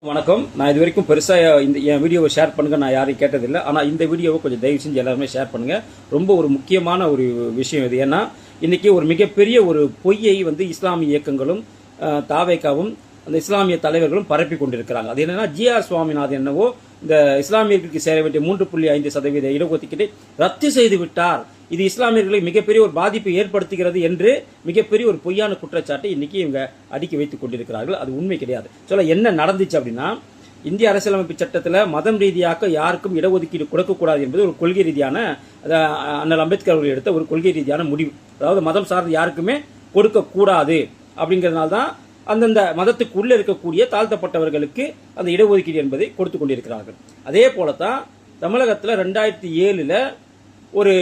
வணக்கம். நான் இது வரைக்கும் பெருசாக என் வீடியோவை ஷேர் பண்ணுங்க நான் யாரையும் கேட்டதில்லை. ஆனால் இந்த வீடியோவை கொஞ்சம் தயவு செஞ்சு எல்லாருமே ஷேர் பண்ணுங்க. ரொம்ப ஒரு முக்கியமான ஒரு விஷயம் இது. ஏன்னா இன்னைக்கு ஒரு மிகப்பெரிய ஒரு பொய்யை இஸ்லாமிய இயக்கங்களும் தாவேக்காவும் அந்த இஸ்லாமிய தலைவர்களும் பரப்பி கொண்டிருக்கிறாங்க. அது என்னன்னா, ஜிஆர் சுவாமிநாதன் என்னவோ இந்த இஸ்லாமியர்களுக்கு சேர வேண்டிய 3.5% இடஒதுக்கீட்டை ரத்து செய்து விட்டார், இது இஸ்லாமியர்களை மிகப்பெரிய ஒரு பாதிப்பை ஏற்படுத்துகிறது என்று மிகப்பெரிய ஒரு பொய்யான குற்றச்சாட்டை இன்னைக்கு இவங்க அடுக்கி வைத்துக் கொண்டிருக்கிறார்கள். அது உண்மை கிடையாது. சொல்ல என்ன நடந்துச்சு அப்படின்னா, இந்திய அரசியலமைப்பு சட்டத்தில் மதம் ரீதியாக யாருக்கும் இடஒதுக்கீடு கொடுக்கக்கூடாது என்பது ஒரு கொள்கை ரீதியான அண்ணல் அம்பேத்கர் அவர்கள் எடுத்த ஒரு கொள்கை ரீதியான முடிவு. அதாவது மதம் சார்ந்து யாருக்குமே கொடுக்கக்கூடாது அப்படிங்கிறதுனால தான் அந்தந்த மதத்துக்கு உள்ள இருக்கக்கூடிய தாழ்த்தப்பட்டவர்களுக்கு அந்த இடஒதுக்கீடு என்பதை கொடுத்து கொண்டிருக்கிறார்கள். அதே போலத்தான் தமிழகத்தில் 2007 ஒரு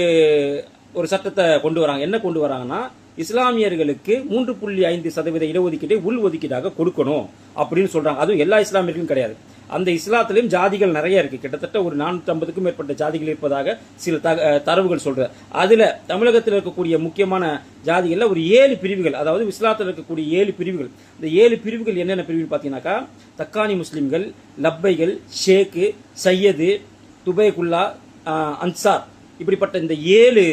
ஒரு சட்டத்தை கொண்டு வராங்க. என்ன கொண்டு வராங்கன்னா, இஸ்லாமியர்களுக்கு 3.5% இடஒதுக்கீட்டை உள் ஒதுக்கீடாக கொடுக்கணும் அப்படின்னு சொல்றாங்க. அதுவும் எல்லா இஸ்லாமியர்களும் கிடையாது. அந்த இஸ்லாத்திலும் ஜாதிகள் நிறைய இருக்கு. கிட்டத்தட்ட ஒரு 450க்கும் மேற்பட்ட ஜாதிகள் இருப்பதாக சில தரவுகள் சொல்ற. அதுல தமிழகத்தில் இருக்கக்கூடிய முக்கியமான ஜாதிகள்ல ஒரு 7 பிரிவுகள், அதாவது இஸ்லாத்தில் இருக்கக்கூடிய 7 பிரிவுகள். இந்த 7 பிரிவுகள் என்னென்ன பிரிவுகள் பார்த்தீங்கன்னாக்கா, தக்கானி முஸ்லிம்கள், லப்பைகள், ஷேக்கு, சையது, துபைகுல்லா, அன்சார், இப்படிப்பட்ட இந்த 7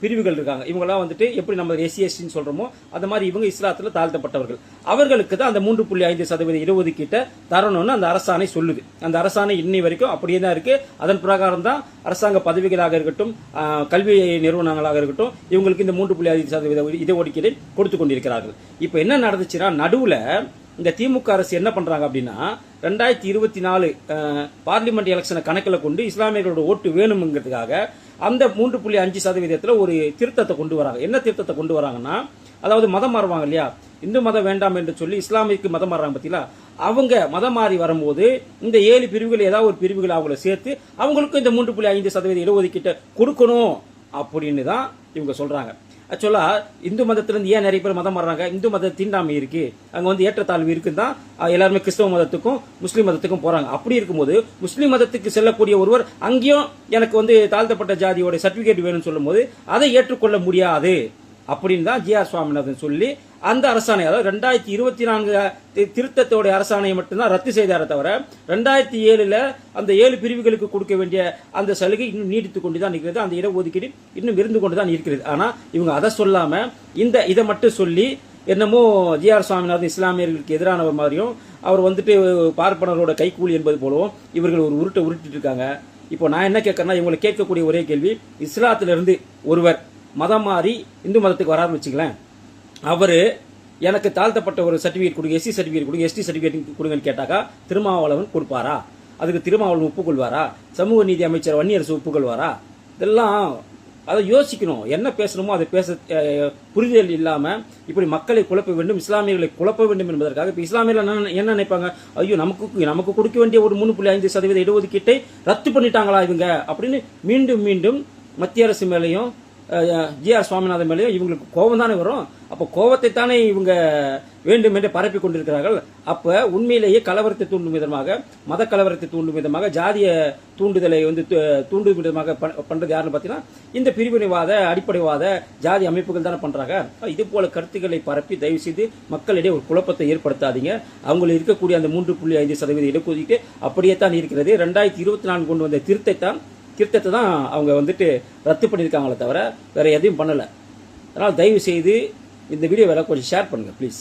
பிரிவுகள் இருக்காங்க. இவங்கெல்லாம் எப்படி நம்ம எஸ்சின்னு சொல்றோமோ அந்த மாதிரி இவங்க இஸ்லாத்துல தாழ்த்தப்பட்டவர்கள். அவர்களுக்கு தான் அந்த 3.5% இடஒதுக்கீட்டை தரணும்னு அந்த அரசாணை சொல்லுது. அந்த அரசாணை இன்னை வரைக்கும் அப்படியே தான் இருக்கு. அதன் பிரகாரம் தான் அரசாங்க பதவிகளாக இருக்கட்டும், கல்வி நிறுவனங்களாக இருக்கட்டும், இவங்களுக்கு இந்த 3.5% இடஒதுக்கீடை கொடுத்து கொண்டிருக்கிறார்கள். இப்ப என்ன நடந்துச்சுன்னா, நடுவுல இந்த திமுக அரசு என்ன பண்றாங்க அப்படின்னா, 2024 பார்லிமெண்ட் எலெக்ஷனை கணக்கில் கொண்டு இஸ்லாமியர்களோட ஓட்டு வேணுங்கிறதுக்காக அந்த 3.5% ஒரு திருத்தத்தை கொண்டு வராங்க. என்ன திருத்தத்தை கொண்டு வராங்கன்னா, அதாவது மதம் மாறுவாங்க இல்லையா, இந்து மதம் வேண்டாம் என்று சொல்லி இஸ்லாமிக்கு மதம் மாறுறாங்க பத்தியா, அவங்க மதம் மாறி வரும்போது இந்த 7 பிரிவுகள் ஏதாவது ஒரு பிரிவுகள் அவங்களை சேர்த்து அவங்களுக்கும் இந்த 3.5% இடஒதுக்கீட்டை கொடுக்கணும் அப்படின்னு தான் இவங்க சொல்றாங்க. ஆக்சுவலா இந்து மதத்திலிருந்து ஏன் நிறைய பேர் மதம் மாறுறாங்க? இந்து மத தீண்டாமை இருக்கு, அங்க ஏற்றத்தாழ்வு இருக்குன்னு தான் எல்லாருமே கிறிஸ்தவ மதத்துக்கும் முஸ்லீம் மதத்துக்கும் போறாங்க. அப்படி இருக்கும்போது முஸ்லீம் மதத்துக்கு செல்லக்கூடிய ஒருவர் அங்கேயும் எனக்கு தாழ்த்தப்பட்ட ஜாதியோட சர்டிபிகேட் வேணும்னு சொல்லும் போது அதை ஏற்றுக்கொள்ள முடியாது அப்படின்னு தான் ஜிஆர் சுவாமிநாதன் சொல்லி அந்த அரசாணை, அதாவது 2024 திருத்தத்தோட அரசாணையை மட்டும்தான் ரத்து செய்தாரே தவிர 2007 அந்த 7 பிரிவுகளுக்கு கொடுக்க வேண்டிய அந்த சலுகை இன்னும் நீடித்துக் கொண்டுதான் இருக்கிறது. அந்த இடஒதுக்கீடு இன்னும் இருந்து கொண்டுதான் இருக்கிறது. ஆனா இவங்க அதை சொல்லாம இதை மட்டும் சொல்லி என்னமோ ஜிஆர் சுவாமிநாதன் இஸ்லாமியர்களுக்கு எதிரானவர் மாதிரியும், அவர் பார்ப்பனரோட கைக்கூலி என்பது போலவும் இவர்கள் ஒரு உருட்டிட்டு இருக்காங்க. இப்போ நான் என்ன கேட்கறேன்னா, இவங்களை கேட்கக்கூடிய ஒரே கேள்வி, இஸ்லாத்திலிருந்து ஒருவர் மதம் மாறி இந்து மதத்துக்கு வராருன்னு வச்சுக்கலாம், அவரு எனக்கு தாழ்த்தப்பட்ட ஒரு சர்டிபிகேட் கொடுங்க, எஸ்சி சர்டிபிகேட் கொடுங்க, எஸ்டி சர்டிபிகேட் கொடுங்கன்னு கேட்டாக்கா திருமாவளவன் கொடுப்பாரா? அதுக்கு திருமாவளவன் ஒப்புக்கொள்வாரா? சமூக நீதி அமைச்சர் வன்னியரசு ஒப்புக்கொள்வாரா? இதெல்லாம் அதை யோசிக்கணும். என்ன பேசணுமோ அதை பேச புரிதல் இல்லாம இப்படி மக்களை குழப்ப வேண்டும், இஸ்லாமியர்களை குழப்ப வேண்டும் என்பதற்காக இப்ப இஸ்லாமியர்கள் என்ன நினைப்பாங்க, ஐயோ நமக்கு கொடுக்க வேண்டிய ஒரு 3.5% இடஒதுக்கீட்டை ரத்து பண்ணிட்டாங்களா இவங்க அப்படின்னு மீண்டும் மீண்டும் மத்திய அரசு மேலையும் ஜிஆர் சுவாமிநாதன் மேலேயும் இவங்களுக்கு கோபம் தானே வரும். அப்போ கோபத்தை தானே இவங்க வேண்டும் என்று பரப்பி கொண்டிருக்கிறார்கள். அப்ப உண்மையிலேயே கலவரத்தை தூண்டும் விதமாக, மத கலவரத்தை தூண்டும் விதமாக, ஜாதிய தூண்டுதலை தூண்டும் விதமாக பண்றது யாருன்னு பாத்தீங்கன்னா இந்த பிரிவினைவாத அடிப்படைவாத ஜாதி அமைப்புகள் தானே பண்றாங்க. இது போல கருத்துக்களை பரப்பி தயவு செய்து மக்களிடையே ஒரு குழப்பத்தை ஏற்படுத்தாதீங்க. அவங்களுக்கு இருக்கக்கூடிய அந்த 3.5% இடஒதுக்கீடு அப்படியே தான் இருக்கிறது. 2024 கொண்டு வந்த திருத்தத்தை தான் அவங்க ரத்து பண்ணியிருக்காங்களே தவிர வேற எதையும் பண்ணல. அதனால் தயவு செய்து இந்த வீடியோவை கொஞ்சம் ஷேர் பண்ணுங்க ப்ளீஸ்.